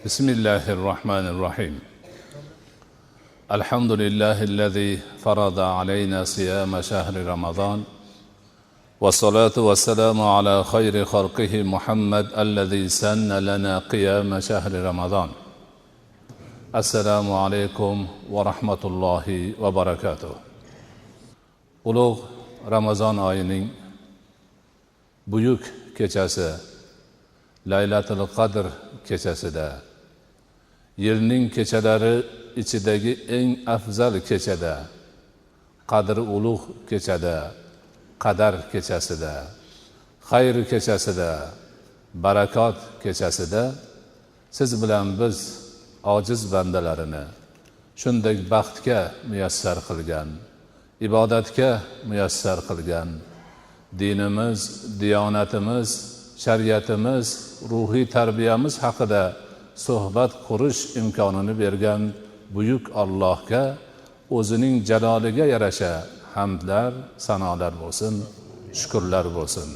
بسم الله الرحمن الرحيم. الحمد لله الذي فرض علينا صيام شهر رمضان، والصلاة والسلام على خير خلقه محمد الذي سن لنا قيام شهر رمضان. السلام عليكم ورحمة الله وبركاته. Ulug' Ramazon oyining buyuk kechasi Laylatul Qadr kechasida, yilning kechalari ichidagi eng afzal kechada, qadri ulug' kechada, qadar kechasida, xayr kechasida, barakot kechasida siz bilan biz ojiz bandalarini shunday baxtga muyassar qilgan, ibodatga muyassar qilgan, dinimiz, diyonatimiz, shariatimiz, ruhiy tarbiyamiz haqida suhbat qurish imkonini bergan buyuk Allohga o'zining jaloliga yarasha hamdlar, sanolar bo'lsin, shukrlar bo'lsin.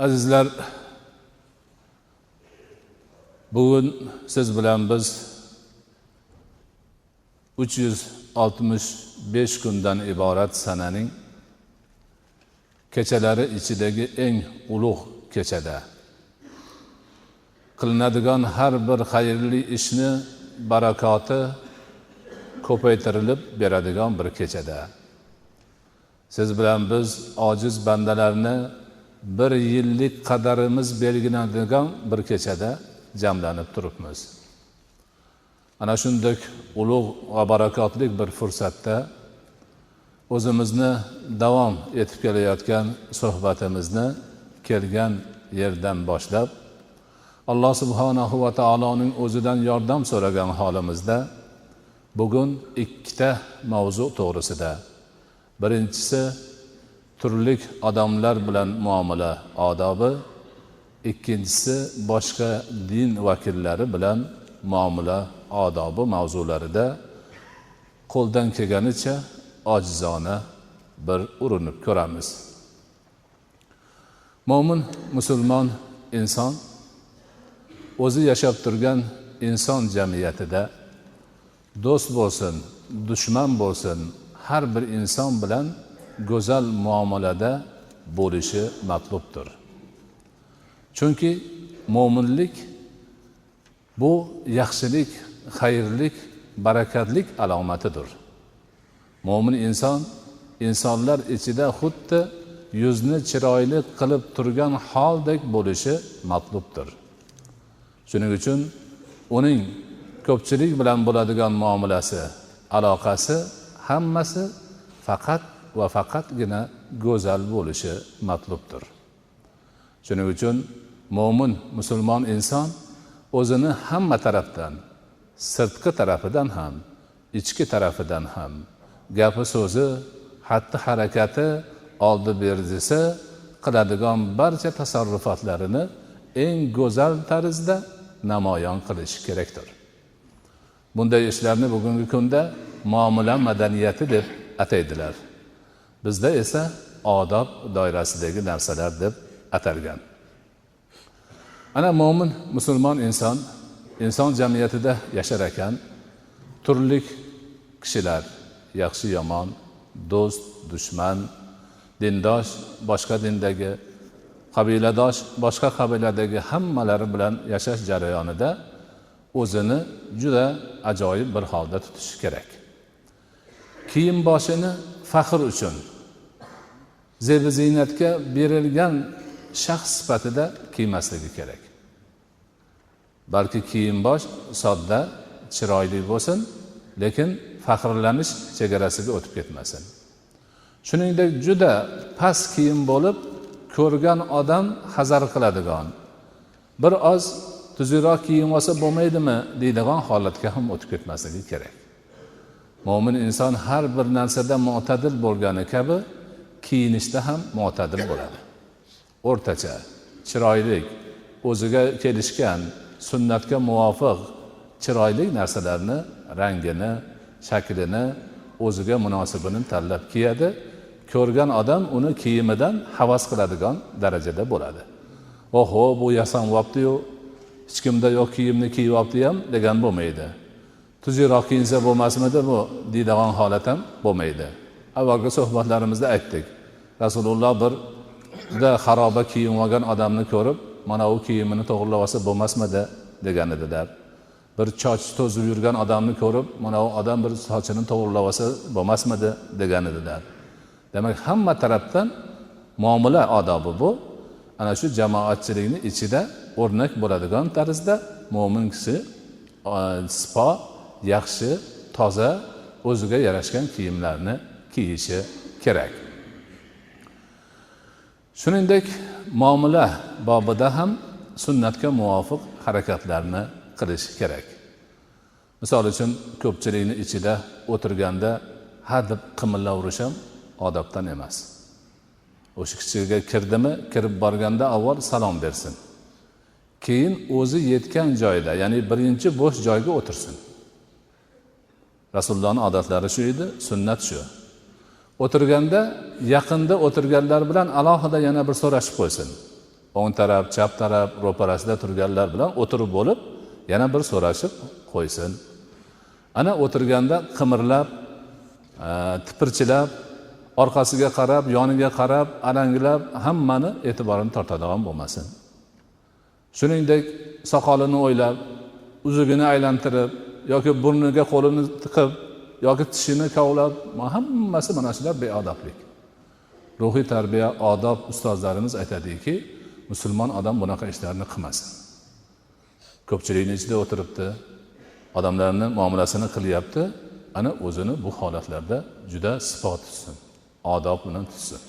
Azizlar, bugun siz bilan biz 365 kundan iborat sananing kechalari ichidagi eng ulug' kechada qilinadigan har bir xayrli ishni barakoti ko'paytirilib beradigan bir kechada siz bilan biz ojiz bandalarni bir yillik qadarimiz belgilanadigan bir kechada jamlanib turibmiz. Ana shunday ulug' va barakotli bir fursatda o'zimizni davom etib kelayotgan suhbatimizni kelgan yerdan boshlab Alloh subhanahu va taoloning o'zidan yordam so'ragan holimizda bugun ikkita mavzu to'g'risida, birinchisi turli odamlar bilan muomala odobi, ikkinchisi boshqa din vakillari bilan muomala odobi mavzularida qo'ldan kelganicha ojizona bir urinib ko'ramiz. Mo'min musulmon inson o'zi yashab turgan inson jamiyatida do'st bo'lsin, dushman bo'lsin, har bir inson bilan go'zal muomalada bo'lishi matlubdir. Chunki mo'minlik bu yaxshilik, xayrlik, barakatlik alomatidir. Mo'min inson insonlar ichida xuddi yuzni chiroyli qilib turgan holdek bo'lishi matlubdir. Shuning uchun uning ko'pchilik bilan bo'ladigan muomalasi, aloqasi hammasi faqat va faqatgina go'zal bo'lishi matlubdir. Shuning uchun mo'min musulmon inson o'zini hamma tarafdan, sirtqi tarafidan ham, ichki tarafidan ham, gapi so'zi, xatti harakati, oldi berdisi qiladigan barcha tasarrufotlarini eng go'zal tarzda namoyon qilish kerakdir. Bunday ishlarni bugungi kunda muomala madaniyati deb ataydilar. Bizda esa odob doirasidagi narsalar deb atalgan. Ana mo'min musulmon inson jamiyatida yashar ekan, turli kishilar, yaxshi yomon, do'st, dushman, dindosh, boshqa dindagi, qabiladosh, boshqa qabiladagi hammalari bilan yashash jarayonida o'zini juda ajoyib bir holda tutishi kerak. Kiyim boshini faxr uchun, zeb ziynatga berilgan shaxs sifatida kiymasligi kerak. Balki kiyim bosh sodda, chiroyli bo'lsin, lekin faxrlanish chegarasiga o'tib ketmasin. Shuningdek juda past kiyim bo'lib, ko'rgan odam hazar qiladigan, bir oz tuzukroq kiyim olsa bo'lmaydimi deydigan holatga ham o'tib ketmasligi kerak. Mo'min inson har bir narsada mu'tadil bo'lgani kabi kiyinishda ham mu'tadil bo'ladi. O'rtacha, chiroyli, o'ziga kelishgan, sunnatga muvofiq chiroyli narsalarni, rangini, shaklini, o'ziga munosibini tanlab kiyadi. Ko'rgan odam uni kiyimidan havas qiladigan darajada bo'ladi. Oho, bu yasanvopdi-yu, hech kimda yo'q kiyimni kiyyapti ham degan bo'lmaydi. Tuzukroq kiyinsa bo'lmasmidi bu deydigan holat ham bo'lmaydi. Avvalgi suhbatlarimizda aytdik. Rasululloh bir juda xaroba kiyim olgan odamni ko'rib, mana u kiyimini to'g'rilab olsa bo'lmasmidi degan edilar. Bir choch to'zib yurgan odamni ko'rib, mana u odam bir sochini to'g'rilab olsa bo'lmasmidi degan edilar. Demak, hamma tarafdan muomala odobi bu. Ana shu jamoatchilikni ichida o'rnak bo'ladigan tarzda mo'min kishi sipo, yaxshi, toza, o'ziga yarashgan kiyimlarni kiyishi kerak. Shuningdek, muomala bobida ham sunnatga muvofiq harakatlarni qilish kerak. Misol uchun, ko'pchilikning ichida o'tirganda ha deb qimillaverish ham odobdan emas. O'sha kishiga kirdimi, kirib borganda avval salom bersin. Keyin o'zi yetgan joyda, ya'ni birinchi bo'sh joyga o'tirsin. Rasulullohning odatlari shu edi, sunnat shu. O'tirganda yaqinda o'tirganlar bilan alohida yana bir so'rashib qo'ysin. O'ng taraf, chap taraf, ro'parasida turganlar bilan o'tirib bo'lib, yana bir so'rashib qo'ysin. Ana o'tirganda qimirlab, tipirchilab, orqasiga qarab, yoniga qarab, alanglab, hammani e'tiborini tortadigan bo'lmasin. Shuningdek, soqolini o'ylab, uzugini aylantirib yoki burniga qo'lini tiqib yoki tishini kavlab, hammasi mana shular beodoblik. Ruhiy tarbiya, odob ustozlarimiz aytadiki, musulmon odam bunaqa ishlarni qilmasin. Ko'pchilikning ichida o'tiribdi, odamlarning muomalasini qilyapti, ana o'zini bu holatlarda juda sipo tutsin, odob bilan tutsin.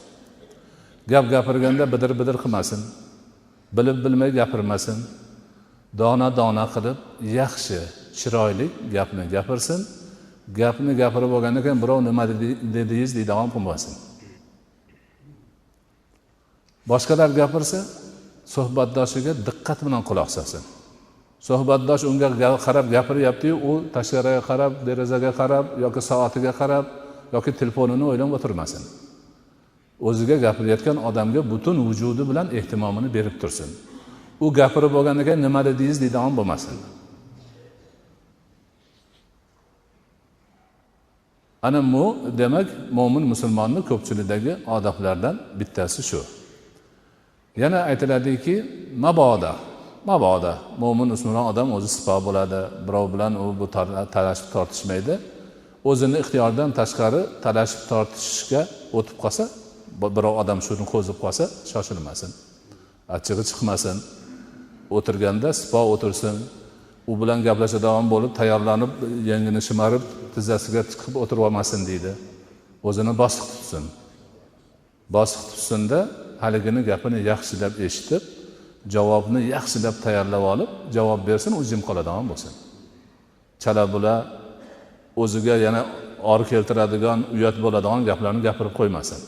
Gap gapirganda bidir-bidir qilmasin, bilib bilmay gapirmasin, dona-dona qilib, yaxshi, chiroyli gapni gapirsin. Gapni gapirib bo'lgandan keyin birov nima dedingiz deydigan bo'lmasin. Boshqalar gapirsa, suhbatdoshiga diqqat bilan quloq solsin. Suhbatdosh unga qarab gapiryapti-yu, u tashqariga qarab, derazaga qarab yoki soatiga qarab yoki telefonini o'ylab o'tirmasin. O'ziga gapirayotgan odamga butun vujudi bilan ehtimomini berib tursin. U gapirib bo'lgandan keyin nima dedingiz deydigan bo'lmasin. Ana bu demak, mo'min musulmonning ko'pchilikdagi odoblardan bittasi shu. Yana aytiladiki, mabodo mo'min musulmon odam o'zi sipo bo'ladi, birov bilan u bu talashib tortishmaydi. O'zini ixtiyoridan tashqari talashib tortishga o'tib qolsa, birov odam shuni qo'zib qolsa, shoshilmasin. Achchig'i chiqmasin. O'tirganda sipo o'tirsin. U bilan gaplashadigan bo'lib, tayyorlanib, yengini shimarib, tizzasiga chiqib o'tirib olmasin deydi. O'zini bosiq tutsin. Bosiq tutsin-da, haligini gapini yaxshilab eshitib, javobni yaxshilab tayyorlab olib, javob bersin, u jim qoladigan bo'lsin. Chala-bula o'ziga yana or keltiradigan, uyat bo'ladigan gaplarni gapirib qo'ymasin.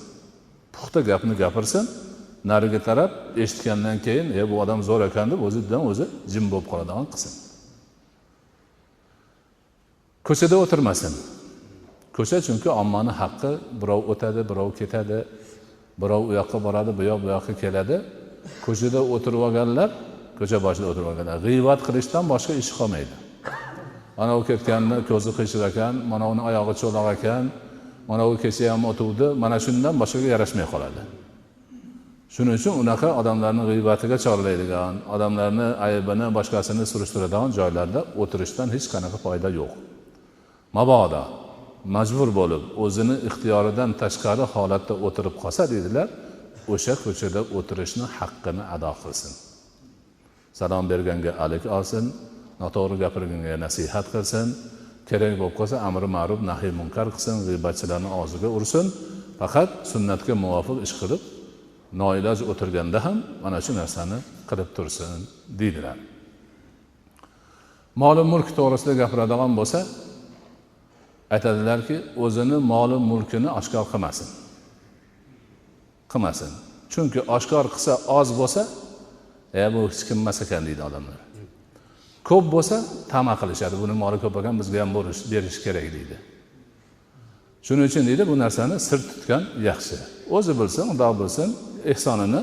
Puxta gapni gapirsin, nariga taraf eshitgandan keyin, bu odam zo'r ekan deb o'zidan o'zi jim bo'lib qoladigan qilsin. Ko'chada o'tirmasin. Ko'cha chunki ommaning haqqi, birov o'tadi, birov ketadi, birov u yoqqa boradi, bu yoqqa keladi. Ko'chada o'tirib olganlar, ko'cha boshida o'tirib olganlar g'iybat qilishdan boshqa ish qolmaydi. Mana u ketganni ko'zi qiyshir ekan, mana uni oyog'i cho'loq ekan, mana u kecha ham o'tuvdi, mana shundan boshqaga yarashmay qoladi. Shuning uchun unaqa odamlarning g'iyibatiga chorlaydigan, odamlarning aybini, boshqasini surishtiradigan joylarda o'tirishdan hech qanaqa foyda yo'q. Mabodo majbur bo'lib, o'zini ixtiyoridan tashqari holatda o'tirib qolsa dedilar, o'sha ko'chada o'tirishni haqqini ado qilsin. Salom berganga alik olsin, noto'g'ri gapirganga nasihat qilsin, kerak bo'lib qolsa amri ma'ruf, nahiy munkar qilsin, g'iybatchilarning og'ziga ursin. Faqat sunnatga muvofiq ish qilib, noiloj o'tirganda ham mana shu narsani qilib tursin deydilar. Mol mulk to'g'risida gapiradigan bo'lsa, aytadilarki, o'zini moli mulkini oshkor qilmasin. Chunki oshkor qilsa oz bo'lsa, bu hech kim emas ekan deydi odamlar. Ko'p bo'lsa tama qilishadi. Buni moli ko'p ekan, bizga ham berish kerak deydi. Shuning uchun deydi, bu narsani sir tutgan yaxshi. O'zi bilsin, Xudo bilsin, ehsonini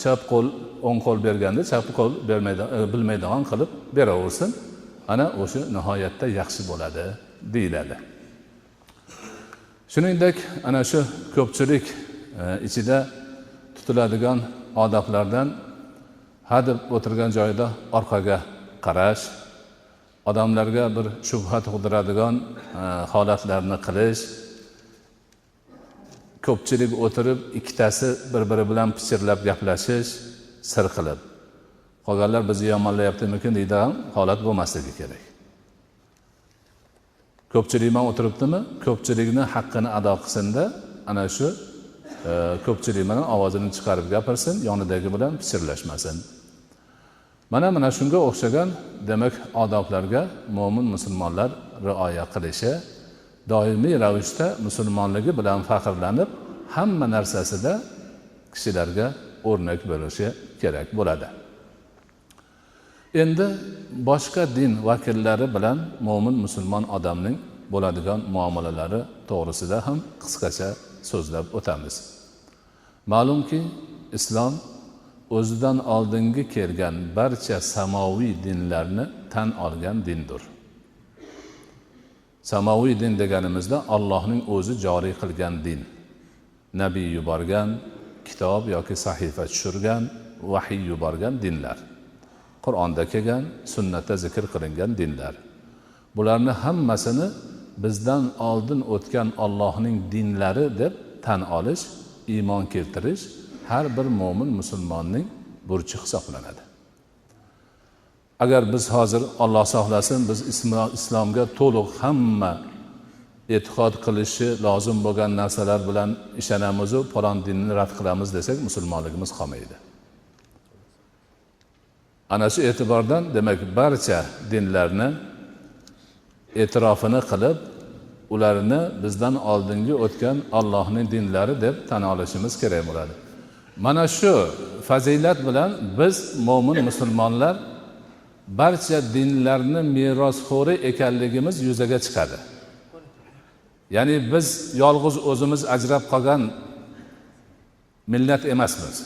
chap qo'l o'ng qo'l berganda chap qo'l bilmaydigan qilib beraversin, ana o'sha nihoyatda yaxshi bo'ladi deyiladi. Shuningdek, ana shu ko'pchilik ichida tutiladigan odoblardan hadeb o'tirgan joyda orqaga qarash, odamlarga bir shubha tug'diradigan holatlarni qilish, ko'pchilik o'tirib ikkitasi bir-biri bilan pichirlab gaplashish, sir qilib. Qolganlar bizni yomonlayaptimikin deydigan holat bo'lmasligi kerak. Ko'pchilik bilan o'tiribdimi? Ko'pchilikni haqqini ado qilsin-da, ana shu ko'pchilik bilan ovozini chiqarib gapirsin, yonidagi bilan pichirlashmasin. Mana shunga o'xshagan demak odoblarga mo'min musulmonlar rioya qilishi, doimiy ravishda musulmonligi bilan faxrlanib, hamma narsasida kishilarga o'rnak bo'lishi kerak bo'ladi. Endi boshqa din vakillari bilan mo'min musulmon odamning bo'ladigan muomalalari to'g'risida ham qisqacha so'zlab o'tamiz. Ma'lumki, islom o'zidan oldingi kelgan barcha samoviy dinlarni tan olgan dindir. Samoviy din deganimizda Allohning o'zi joriy qilgan din. Nabiy yuborgan, kitob yoki sahifa tushirgan, vahiy yuborgan dinlar. Qur'onda kelgan, sunnatda zikr qilingan dinlar. Bularni hammasini bizdan oldin o'tgan Allohning dinlari deb tan olish, iymon keltirish har bir mo'min musulmonning burchi hisoblanadi. Agar biz hozir Alloh saqlasin, biz islomga to'liq hamma e'tiqod qilishi lozim bo'lgan narsalar bilan ishonamiz va falon dinni rad qilamiz desak, musulmonligimiz qolmaydi. Ana shu e'tibordan demak barcha dinlarni e'tirofini qilib, ularni bizdan oldingi o'tgan Allohning dinlari deb tan olishimiz kerak bo'ladi. Mana shu fazilat bilan biz mo'min musulmonlar barcha dinlarni merosxo'ri ekanligimiz yuzaga chiqadi. Ya'ni biz yolg'iz o'zimiz ajrab qolgan millat emasmiz.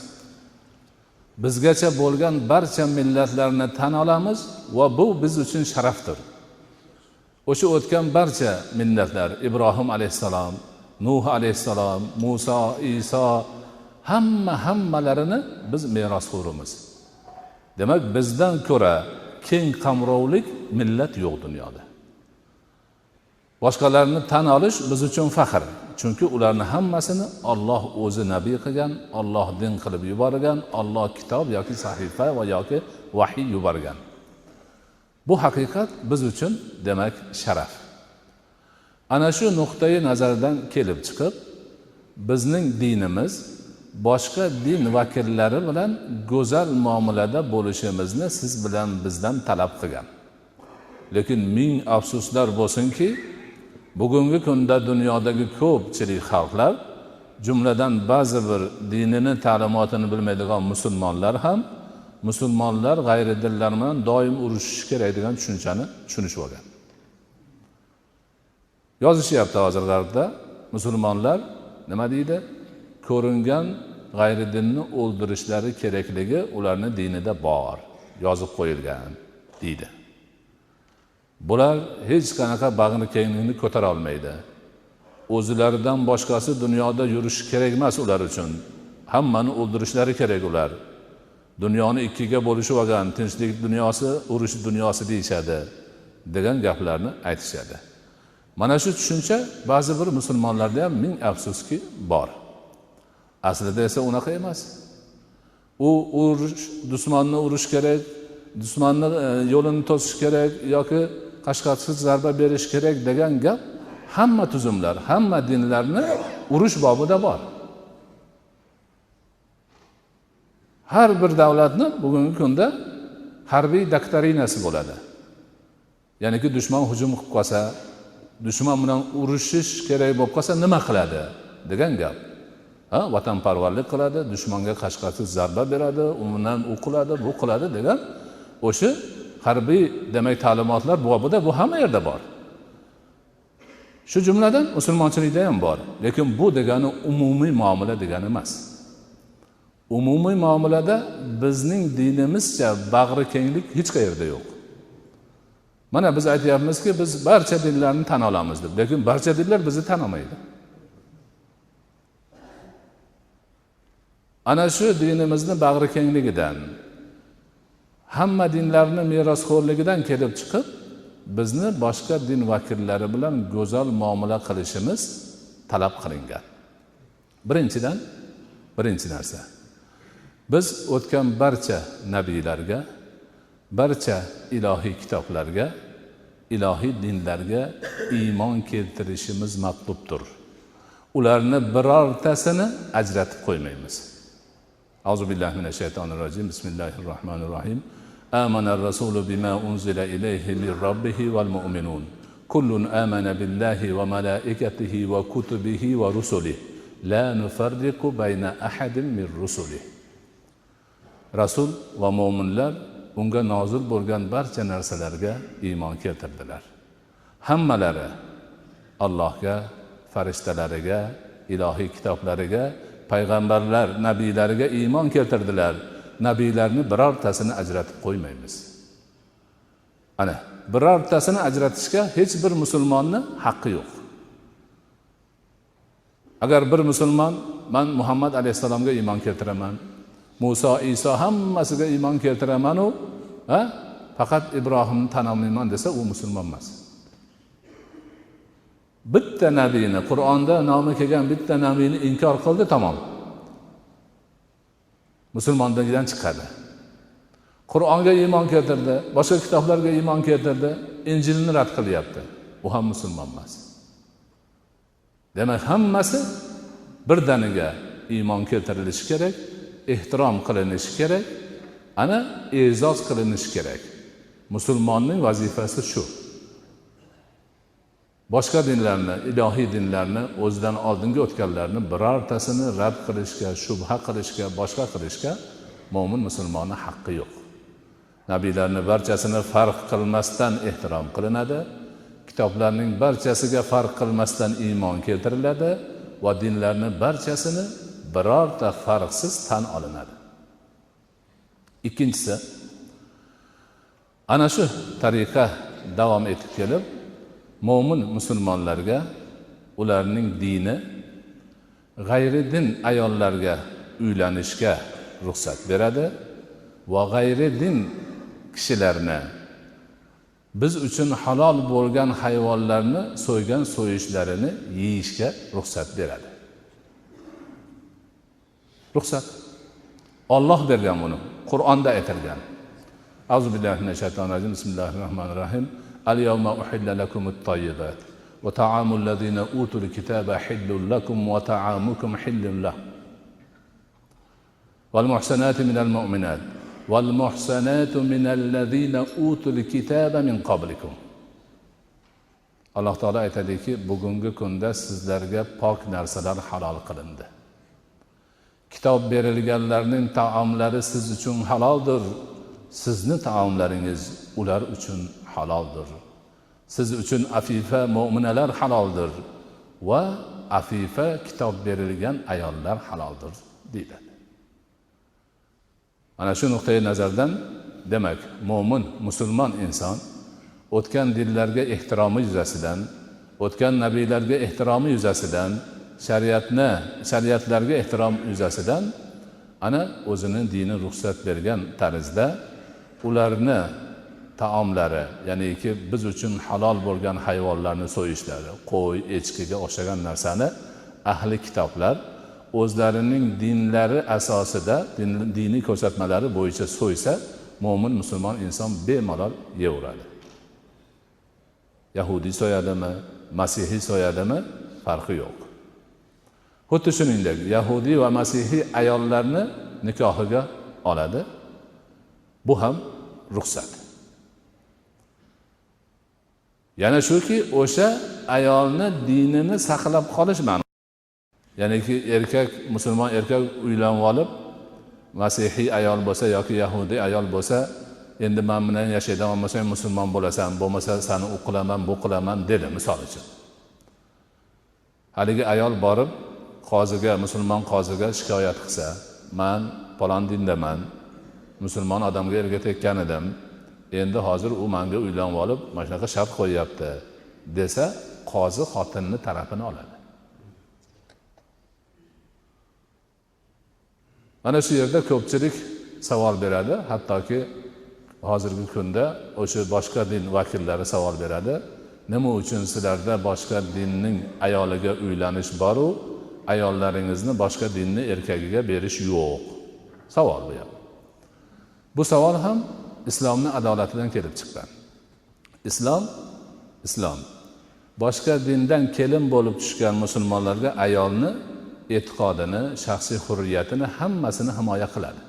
Bizgacha bo'lgan barcha millatlarni tan olamiz va bu biz uchun sharafdir. O'sha o'tgan barcha millatlar, Ibrohim alayhissalom, Nuh alayhissalom, Musa, Iso hammalarini biz merosxo'rimiz. Demak, bizdan ko'ra keng qamrovlik millat yo'q dunyoda. Boshqalarni tan olish biz uchun faxr. Chunki ularni hammasini Alloh o'zi nabiy qilgan, Alloh din qilib yuborgan, Alloh kitob yoki sahifa va yoki vahiy yuborgan. Bu haqiqat biz uchun demak sharaf. Ana shu nuqtai nazardan kelib chiqib, bizning dinimiz boshqa din vakillari bilan go'zal muomalada bo'lishimizni siz bilan bizdan talab qilgan. Lekin ming afsuslar bo'lsinki, bugungi kunda dunyodagi ko'pchilik xalqlar, jumladan ba'zi bir dinini ta'limotini bilmaydigan musulmonlar ham musulmonlar g'ayri dinlar bilan doim urushish kerak degan tushunchani tushunishib olgan. Yozishyapti hozir g'arbda musulmonlar nima deydi? Ko'ringan g'ayri dinni o'ldirishlari kerakligi ularning dinida bor, yozib qo'yilgan deydi. Bular hech qanaqa bag'ri kenglikni ko'tara olmaydi. O'zlaridan boshqasi dunyoda yurish kerak emas ular uchun. Hammani o'ldirishlari kerak ular. Dunyoni ikkiga bo'lishib olgan, tinchlik dunyosi, urush dunyosi deyishadi degan gaplarni aytishadi. Mana shu tushuncha ba'zi bir musulmonlarda ham ming afsuski bor. Aslida esa unaqa emas. U urush, dushmanni urush kerak, dushmanni yo'lini to'sish kerak yoki qashqarsiz zarba berish kerak degan gap hamma tuzumlar, hamma dinlarni urush bobida bor. Har bir davlatning bugungi kunda harbiy doktrinasi bo'ladi. Ya'niki dushman hujum qilib qolsa, dushman bilan urushish kerak bo'lib qolsa nima qiladi degan gap. Vatanparvarlik qiladi, dushmanga qashqarsiz zarba beradi, undan u qiladi, bu qiladi degan o'sha harbiy demak ta'limotlar bobida bu hamma yerda bor. Shu jumladan musulmonchilikda ham bor. Lekin bu degani umumiy muomala degani emas. umumiy muomalada bizning dinimizcha bag'ri kenglik hech qayerda yo'q. Mana biz aytyapmizki, biz barcha dinlarni tan olamiz deb, lekin barcha dinlar bizni tan olmaydi. Ana shu dinimizni bag'ri kengligidan, hamma dinlarni merosxo'rligidan kelib chiqib, bizni boshqa din vakillari bilan go'zal muomala qilishimiz talab qilingan. Birinchi narsa. Biz o'tgan barcha nabiylarga, barcha ilohiy kitoblarga, ilohiy dinlarga iymon keltirishimiz matlubdir. Ularni birortasini ajratib qo'ymaymiz. Auzu billahi minash shaytonir rojim. Bismillahirrohmanirrohim. Amanar rasulu bima unzila ilayhi min robbihi val mu'minun. Kullun amana billahi va malaikatihi va kutubihi va rusulihi. La nufarriqu bayna ahadin min rusulihi. Rasul va mu'minlar unga nozil bo'lgan barcha narsalarga iymon keltirdilar. Hammalari Allohga, farishtalariga, ilohiy kitoblariga, payg'ambarlar, nabiylariga iymon keltirdilar. Nabiylarni birortasini ajratib qo'ymaymiz. Ana, birortasini ajratishga hech bir musulmonni haqqi yo'q. Agar bir musulmon men Muhammad alayhisalomga iymon keltiraman, Musa, Iso hammasiga iymon keltiraman u, faqat Ibrohimni tan olmayman desa, u musulmon emas. Bitta nabiyni, Qur'onda nomi kelgan bitta nabiyni inkor qildi, tamom. Musulmonligidan chiqadi. Qur'onga iymon keltirdi, boshqa kitoblarga iymon keltirdi, Injilni rad qilyapti. U ham musulmon emas. Demak, hammasi birdaniga iymon keltirilishi kerak, ehtirom qilinishi kerak, ana e'zoz qilinishi kerak. Musulmonning vazifasi shu. Boshqa dinlarni, ilohiy dinlarni, o'zidan oldingi o'tganlarni birortasini rad qilishga, shubha qilishga, boshqa qilishga mo'min musulmonning haqqi yo'q. Nabiylarning barchasini farq qilmasdan ehtirom qilinadi, kitoblarning barchasiga farq qilmasdan iymon keltiriladi va dinlarning barchasini birorta farqsiz tan olinadi. Ikkinchisi, ana shu tariqa davom etib kelib, mo'min musulmonlarga ularning dini g'ayri din ayollarga uylanishga ruxsat beradi va g'ayri din kishilarni biz uchun halol bo'lgan hayvonlarni so'yishlarini yeyishga ruxsat beradi. Ruxsat. Alloh bergan buni. Qur'onda aytilgan. Auzu billahi minash shaytonir rojim. Bismillahirrohmanirrohim. Al-yawma uhilla lakumut tayyibat va ta'amul ladzina utul kitaba hillun lakum va ta'amukum hillun lahum. Wal muhsanatu minal mu'minat wal muhsanatu minal ladzina utul kitaba min qablikum. Alloh taolo aytadiki, bugungi kunda sizlarga pok narsalar halol qilindi. Kitob berilganlarning taomlari siz uchun haloldir. Sizni taomlaringiz ular uchun haloldir. Siz uchun afifa mu'minalar haloldir va afifa kitob berilgan ayollar haloldir deydi. Ana shu nuqtai nazardan demak, mo'min, musulmon inson o'tgan dinlarga ehtiromi yuzasidan, o'tgan nabiylarga ehtiromi yuzasidan, shariatlarga ehtirom yuzasidan ana o'zini dini ruxsat bergan tarzda ularni taomlari, ya'niki biz uchun halol bo'lgan hayvonlarni so'yishlari, qo'y, echkiga o'xshagan narsani ahli kitoblar o'zlarining dinlari asosida, diniy ko'rsatmalari bo'yicha so'ysa, mo'min musulmon inson bemalol yeyaveradi. Yahudiy so'yadimi, masihiy so'yadimi, farqi yo'q. Xuddi shuningdek, yahudiy va masihiy ayollarni nikohiga oladi. Bu ham ruxsat. Yana shuki, o'sha ayolni dinini saqlab qolish ma'nosi. Ya'niki erkak, musulmon erkak uylanib olib, masihiy ayol bo'lsa yoki yahudiy ayol bo'lsa, endi men bilan yashaydigan bo'lsang musulmon bo'lasan, bo'lmasa seni u qilaman, bu qilaman dedi, misol uchun. Haligi ayol borib qoziga, musulmon qoziga shikoyat qilsa, man falon dindaman, musulmon odamga erga tekkan edim, endi hozir u menga uylanib olib mana shunaqa shart qo'yyapti desa, qozi xotinni tarafini oladi. Mana shu yerda ko'pchilik savol beradi, hattoki hozirgi kunda o'sha boshqa din vakillari savol beradi. Nima uchun sizlarda boshqa dinning ayoliga uylanish bor-u, ayollaringizni boshqa dinni erkagiga berish yo'q? Savol bu ham. Bu savol ham islomning adolatidan kelib chiqqan. Islom boshqa dindan kelin bo'lib tushgan musulmonlarga ayolni e'tiqodini, shaxsiy hurriyatini hammasini himoya qiladi.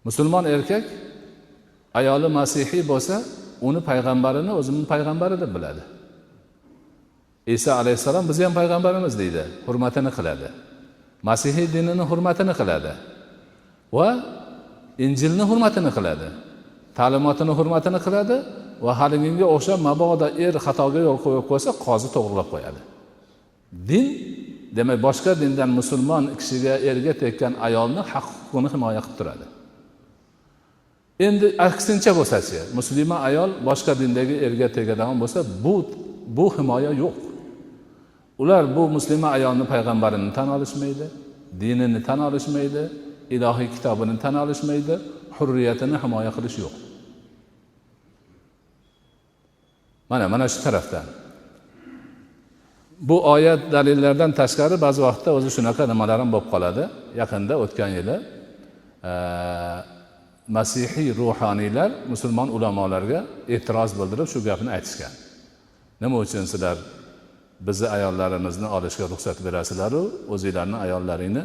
Musulmon erkak ayoli masihiy bo'lsa, uni payg'ambarini o'zining payg'ambari deb biladi. Isa alayhisalom biz ham payg'ambarimiz deydi, hurmatini qiladi. Masihiy dinini hurmatini qiladi va Injilni hurmatini qiladi. Ta'limotini hurmatini qiladi va haliginga o'xshab mabodo xatoga yo'l qo'yib qo'ysa, qozi to'g'rilab qo'yadi. Din, demak boshqa dindan musulmon kishiga erga tekkan ayolni haq-huquqini himoya qilib turadi. Endi aksincha bo'lsa-chi, musulmon ayol boshqa dindagi erga tegadigan bo'lsa, bu himoya yo'q. Ular bu musulmon ayolni payg'ambarini tan olishmaydi, dinini tan olishmaydi, ilohiy kitobini tan olishmaydi, hurriyatini himoya qilish yo'q. Mana shu tarafdan. Bu oyat dalillardan tashqari ba'zi vaqtda o'zi shunaqa nimalar ham bo'lib qoladi. Yaqinda o'tgan yili masihiy ruhoniylar musulmon ulamolarga e'tiroz bildirib shu gapni aytishgan. Nima uchun sizlar bizni ayollarimizni olishga ruxsat berasizlar-u, o'zingizlarning ayollaringni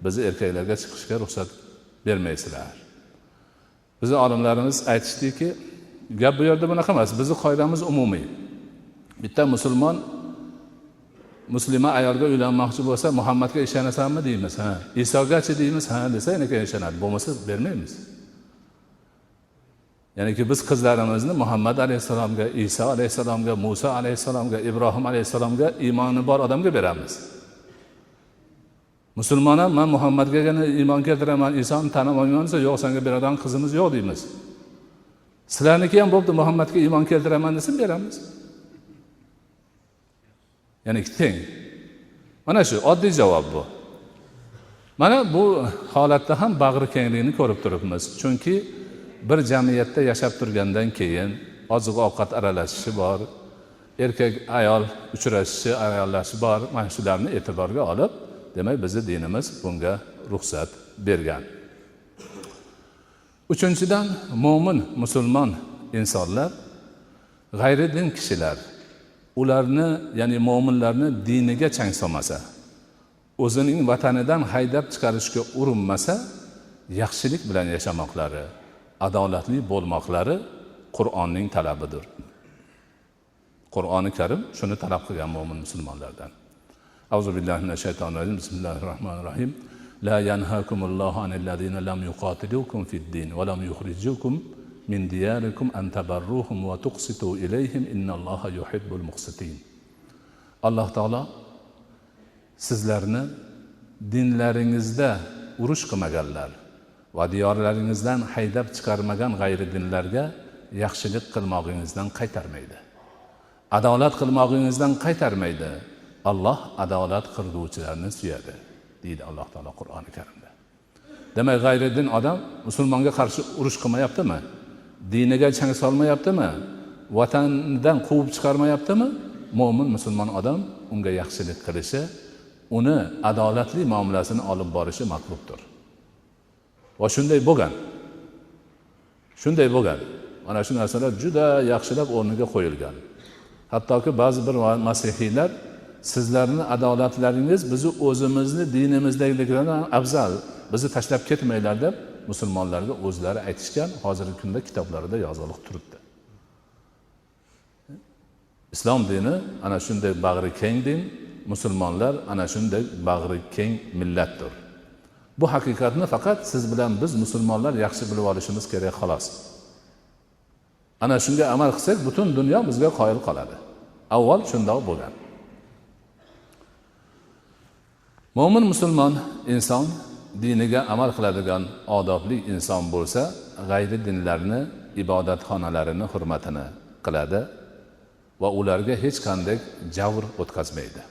bizni erkaklarga chiqishga ruxsat bermaysizlar? Bizni olimlarimiz aytishdiki, gap bu yerda bunaqa emas. Bizning qoidamiz umumiy. Bitta musulmon ayolga uylanmoqchi bo'lsa, Muhammadga ishonasanmi deymiz, ha. Isogachi deymiz, ha desa, yana ishonadi. Bo'lmasa bermaymiz. Ya'niki biz qizlarimizni Muhammad alayhisalomga, Iso alayhisalomga, Musa alayhisalomga, Ibrohim alayhisalomga iymoni bor odamga beramiz. Musulmon ham men Muhammadgagina iymon keltiraman, Isoni tanimayman desa, yo'q, senga beradigan qizimiz yo'q deymiz. Sizlarniki ham bo'pti, Muhammadga iymon keltiraman desa beramiz. Ya'ni teng. Mana shu oddiy javob bu. Mana bu holatda ham bag'ri kengligini ko'rib turibmiz. Chunki bir jamiyatda yashab turgandan keyin oziq-ovqat aralashishi bor, erkak ayol uchrashishi, ayollashishi bor. Mana shularni e'tiborga olib, demak bizning dinimiz bunga ruxsat bergan. Uchinchidan, mo'min, musulmon insonlar, g'ayri din kishilar ularni, ya'ni mo'minlarni diniga chang solmasa, o'zining vatanidan haydab chiqarishga urinmasa, yaxshilik bilan yashamoqlari, adolatli bo'lmoqlari Qur'onning talabidir. Qur'oni Karim shuni talab qilgan mo'min musulmonlardan. Auzu billahi minash shaytonir rojim. Bismillahirrohmanirrohim. La yanhaakumullohu anil ladina lam yuqatilukum fid-din va lam yukhrijukum min diyarikum an tabarruhum va tuqsitu ilayhim innalloha yuhibbul muqsitin. Alloh taolo sizlarni dinlaringizda urush qilmaganlar va diyorlaringizdan haydab chiqarmagan g'ayri dinlarga yaxshilik qilmog'ingizdan qaytarmaydi. Adolat qilmog'ingizdan qaytarmaydi. Alloh adolat qilguvchilarni suyadi, deydi Alloh taolo Qur'oni Karimda. Demak, g'ayri din odam musulmonga qarshi urush qilmayaptimi? Diniga chang solmayaptimi? Vatanidan quvib chiqarmayaptimi? Mo'min musulmon odam unga yaxshilik qilishi, uni adolatli muomalasini olib borishi matlubdir. Va shunday bo'lgan. Mana shu narsalar juda yaxshilab o'rniga qo'yilgan. Hattoki ba'zi bir masihiylar sizlarning adolatlaringiz bizni o'zimizni dinimizdagilardan afzal, bizni tashlab ketmanglar deb musulmonlarga o'zlari aytishgan, hozirgi kunda kitoblarida yozilib turibdi. Islom dini ana shunday bag'ri keng din, musulmonlar ana shunday bag'ri keng millatdir. Bu haqiqatni faqat siz bilan biz musulmonlar yaxshi bilib olishimiz kerak xolos. Ana shunga amal qilsak, butun dunyo bizga qoyil qoladi. Avval shundoq bo'lgan. Mo'min musulmon inson diniga amal qiladigan odobli inson bo'lsa, g'ayri dinlarni ibodatxonalarini hurmatini qiladi va ularga hech qanday javr o'tkazmaydi.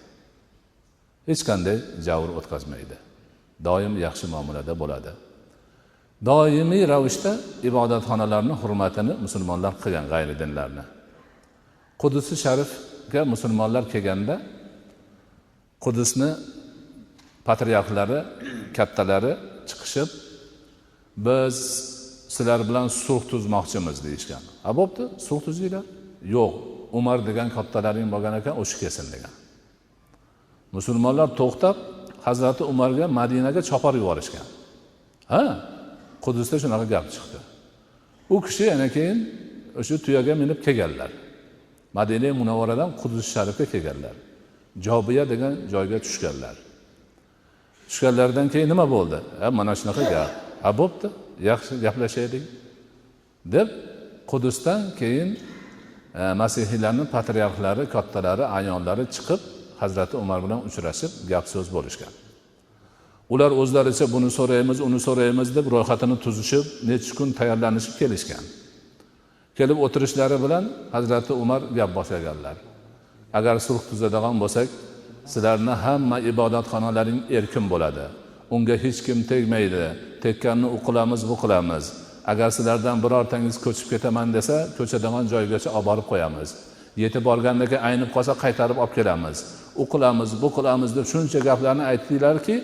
Hech qanday javr o'tkazmaydi. Doim yaxshi muomalada bo'ladi. Doimiy ravishda ibodatxonalarni hurmatini musulmonlar qilgan g'ayri dinlarni. Qudus sharifga musulmonlar kelganda Qudusni patriarxlari, kattalari chiqishib, biz sizlar bilan sulh tuzmoqchimiz deyishgan. Ha bo'pti, sulh tuzinglar. Yo'q, Umar degan kattalaring bo'lgan ekan, o'sha kelsin degan. Musulmonlar to'xtab, Hazrati Umarga Madinaga chopar yuborishgan. Ha, Qudusda shunaqa gap chiqdi. U kishi yana keyin o'sha tuyaga minib kelganlar. Madina Munavvaradan Qudus sharifga kelganlar. Jobiya degan joyga tushganlar. Tushganlardan keyin nima bo'ldi? Mana shunaqa gap. Ha bo'pti, yaxshi gaplashaylik deb Qudusdan keyin masihiylarning patriarxlari, kattalari, ayonlari chiqib Hazrati Umar bilan uchrashib gap so'z bo'lishgan. Ular o'zlaricha buni so'raymiz, uni so'raymiz deb ro'yxatini tuzishib, necha kun tayyorlanishib kelishgan. Kelib o'tirishlari bilan Hazrati Umar gap boshlaganlar. Agar sulh tuzadigan bo'lsak, sizlarni hamma ibodatxonalaring erkin bo'ladi. Unga hech kim tegmaydi. Tekkanni o'qilamiz, bu qilamiz. Agar sizlardan birortangiz ko'chib ketaman desa, ko'chadigan joygacha olib borib qo'yamiz. Yetib borgandagi aynib qolsa qaytarib olib kelamiz. O'qilamiz, bu qilamiz deb shuncha gaplarni aytdilarki,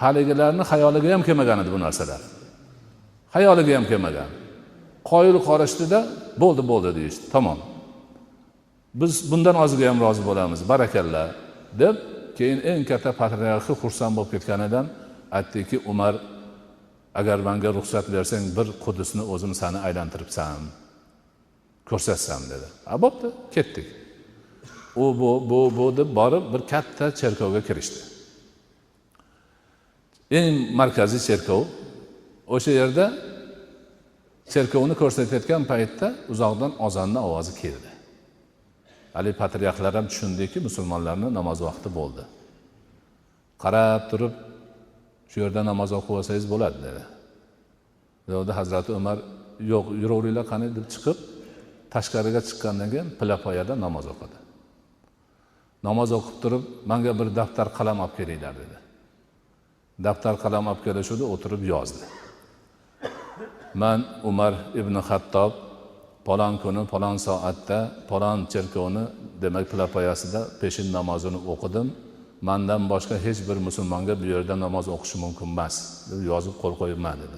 haligilarni xayoliga ham kelmagan edi bu narsalar. Xayoliga ham kelmagan. Qoyil qorashdida bo'ldi deyishdi. Tamom. Biz bundan o'ziga ham rozi bo'lamiz. Barakallah deb keyin eng katta patriarxi xursand bo'lib ketganidan aytdiki, Umar, agar menga ruxsat bersang, bir Qudusni o'zim seni aylantiribsam, ko'rsatsam dedi. Ha bo'pti, ketdik. U bu deb borib bir katta cherkovga kirishdi. Eng markaziy cherkov. O'sha yerda cherkovni ko'rsatayotgan paytda uzoqdan azonning ovozi keldi. Ali patriarxlar ham tushundiki, musulmonlarning namoz vaqti bo'ldi. Qarab turib, shu yerda namoz o'qib olsangiz bo'ladi dedi. Dedi Hazrati Umar, yo'q, yuraveringlar qani deb chiqib, tashqariga chiqqandan keyin pilapoyada namoz o'qidi. Namoz o'qib turib, menga bir daftar qalam olib kelinglar dedi. Daftar qalam olib kelishdi, o'tirib yozdi. Men Umar ibn Xattob palon kuni, palon soatda, palon cherkovni, demak pilapoyasida peshin namozini o'qidim. Mendan boshqa hech bir musulmonga bu yerda namoz o'qishi mumkin emas deb yozib qo'l qo'yibman dedi.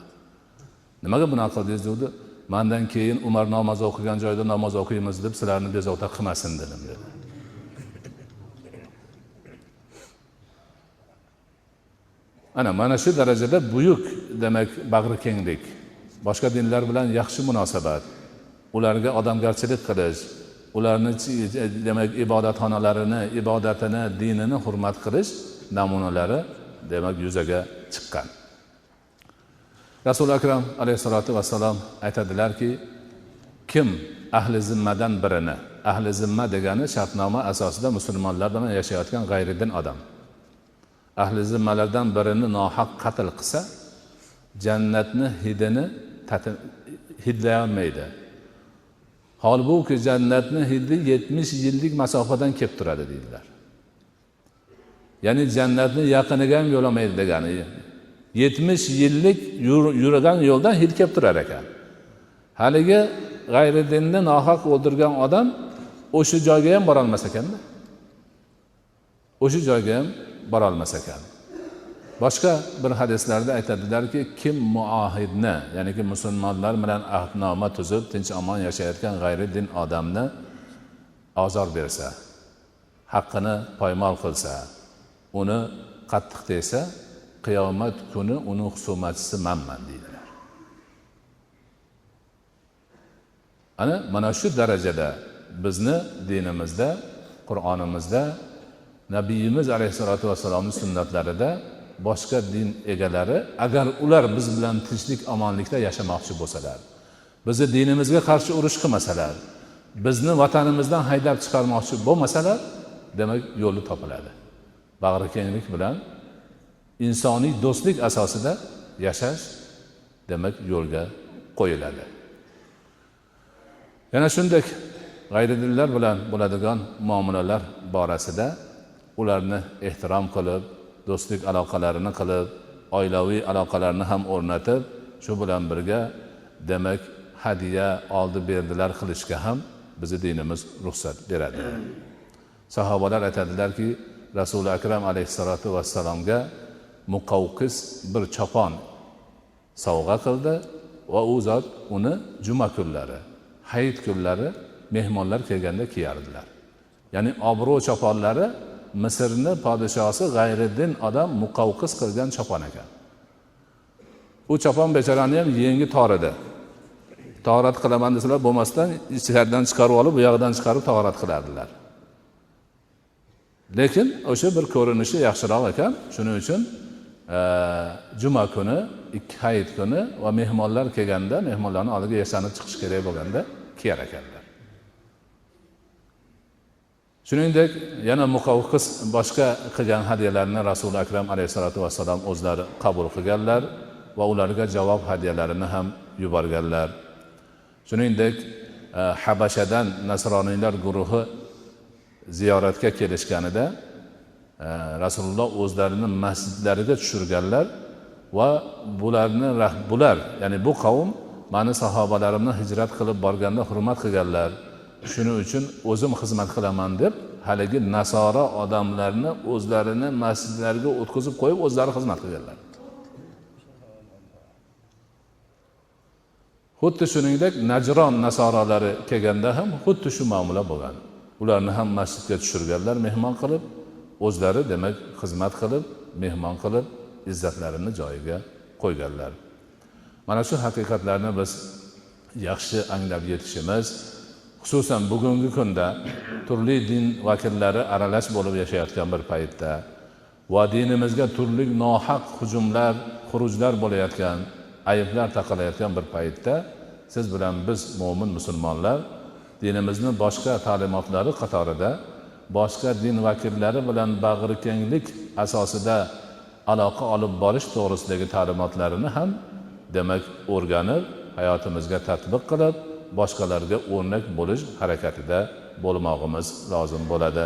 Nimaga bunaqa qildingiz dedi? Mendan keyin Umar namoz o'qigan joyda namoz o'qiymiz deb sizlarni bezovta qilmasin dedim dedi. Mana shu darajada buyuk, demak, bag'ri kenglik, boshqa dinlar bilan yaxshi munosabat, ularga odamgarchilik qilish, ularni demak ibodatxonalarini, ibodatini, dinini hurmat qilish namunalari demak yuzaga chiqqan. Rasul akram alayhisolatu vassalom aytadilarki, kim ahli zimmadan birini, ahli zimma degani shartnoma asosida musulmonlar bilan yashayotgan g'ayridin odam, ahli zimmalardan birini nohaq qatl qilsa, jannatni hidini hidlay olmaydi. Holbuki jannatni hidi 70 yillik masofadan kelib turadi deydilar. Ya'ni jannatni yaqiniga ham yo'lamaydi degani. 70 yillik yurgan yo'ldan hid kelib turar ekan. Haligi g'ayridinni nohaq o'ldirgan odam o'sha joyga ham bora olmas ekanda. O'sha joyga ham bora olmas ekan. Boshqa bir hadislarda aytadilarki, kim muahidni, ya'ni ki musulmonlar bilan ahdnoma tuzib, tinch omon yashayotgan g'ayri din odamni ozor bersa, haqqini poymol qilsa, uni qattiq tegsa, qiyomat kuni uning husumatchisi menman deydilar. Mana shu darajada bizni dinimizda, Qur'onimizda, Nabiyimiz alayhisolatu vassalomning sunnatlarida boshqa din egalari agar ular biz bilan tinchlik omonlikda yashamoqchi bo'lsalar, bizni dinimizga qarshi urush qilmasalar, bizni vatanimizdan haydab chiqarmoqchi bo'lmasalar, demak yo'li topiladi. Bag'ri kenglik bilan insoniy do'stlik asosida yashash demak yo'lga qo'yiladi. Yana shunday g'ayridinlar bilan bo'ladigan muomalalar borasida ularni ehtirom qilib, do'stlik aloqalarini qilib, oilaviy aloqalarni ham o'rnatib, shu bilan birga demak hadiya oldi berdilar qilishga ham bizni dinimiz ruxsat beradi. Sahobalar aytadilarki, Rasuli akram alayhissalatu vassalomga Muqawqis bir chopon sovg'a qildi va u zot uni juma kunlari, hayit kunlari mehmonlar kelganda kiyardilar. Ya'ni obro' choponlari Misrni podshosi G'ayriddin odam Muqawqis qilgan chopon ekan. U chopon bechorani ham yengi tor edi. Tahorat qilaman desalar bo'lmasdan ichkaridan chiqarib olib, bu yoqdan chiqarib tahorat qilardilar. Lekin o'sha bir ko'rinishi yaxshiroq ekan. Shuning uchun juma kuni, ikki hayit kuni va mehmonlar kelganda, mehmonlarning oldiga yashanib chiqish kerak bo'lganda kiyar ekanlar. Shuningdek, yana Muqawqis boshqa qilgan hadiyalarni Rasul akram alayhisolatu vassalom o'zlari qabul qilganlar va ularga javob hadiyalarini ham yuborganlar. Shuningdek, Habashadan nasroniylar guruhi ziyoratga kelishganida Rasululloh o'zlarini masjidlariga tushirganlar va bular, ya'ni bu qavm meni sahobalarimni hijrat qilib borganda hurmat qilganlar. Shuning uchun o'zim xizmat qilaman deb haligi nasora odamlarni o'zlarini masjidlariga o'tkazib qo'yib o'zlari xizmat qilganlar. Xuddi shuningdek Najron nasoralari kelganda ham xuddi shu muomala bo'lgan. Ularni ham masjidga tushirganlar mehmon qilib, o'zlari demak xizmat qilib, mehmon qilib, izzatlarini joyiga qo'yganlar. Mana shu haqiqatlarni biz yaxshi anglab yetishimiz, xususan bugungi kunda turli din vakillari aralash bo'lib yashayotgan bir paytda va dinimizga turli nohaq hujumlar, xurujlar bo'layotgan, ayblar taqalayotgan bir paytda siz bilan biz mo'min musulmonlar dinimizni boshqa ta'limotlari qatorida boshqa din vakillari bilan bag'rikenglik asosida aloqa olib borish to'g'risidagi ta'limotlarini ham demak o'rganib, hayotimizga tatbiq qilib, boshqalarga o'rnak bo'lish harakatida bo'lmog'imiz lozim bo'ladi.